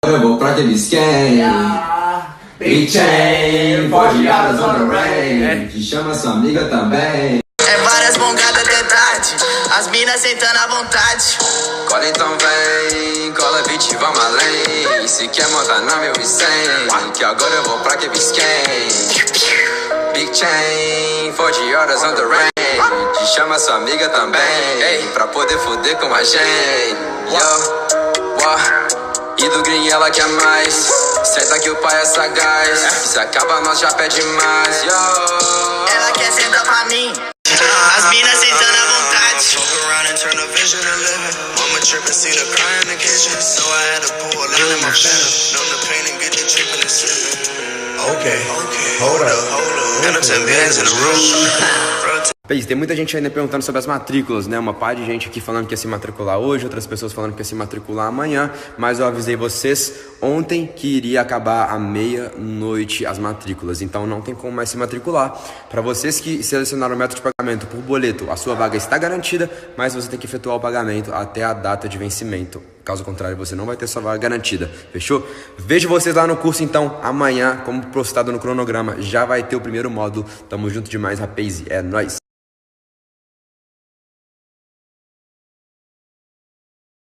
Eu vou pra aquele esquema. Big chain, pode horas on the rain. Te chama sua amiga também. É várias bongadas até tarde, as minas sentando à vontade. Cola então vem, cola beat, vamos além. Se quer montar na meu I-100, que agora eu vou pra que bisquem. Big chain, 40 horas on the rain. Te chama sua amiga também, ei, pra poder foder com a gente. E do green ela quer mais. Senta que o pai é sagaz. Se acaba nós já pede mais. Ela quer sentar pra mim, as minas sentando à vontade. Peixe, tem muita gente ainda perguntando sobre as matrículas, né? Uma par de gente aqui falando que ia se matricular hoje, outras pessoas falando que ia se matricular amanhã, mas eu avisei vocês ontem que iria acabar à meia-noite as matrículas, então não tem como mais se matricular. Para vocês que selecionaram o método de pagamento por boleto, a sua vaga está garantida, mas você tem que efetuar o pagamento até a data de vencimento. Caso contrário, você não vai ter sua vaga garantida, fechou? Vejo vocês lá no curso, então, amanhã, como postado no cronograma, já vai ter o primeiro módulo. Tamo junto demais, rapaz, é nóis!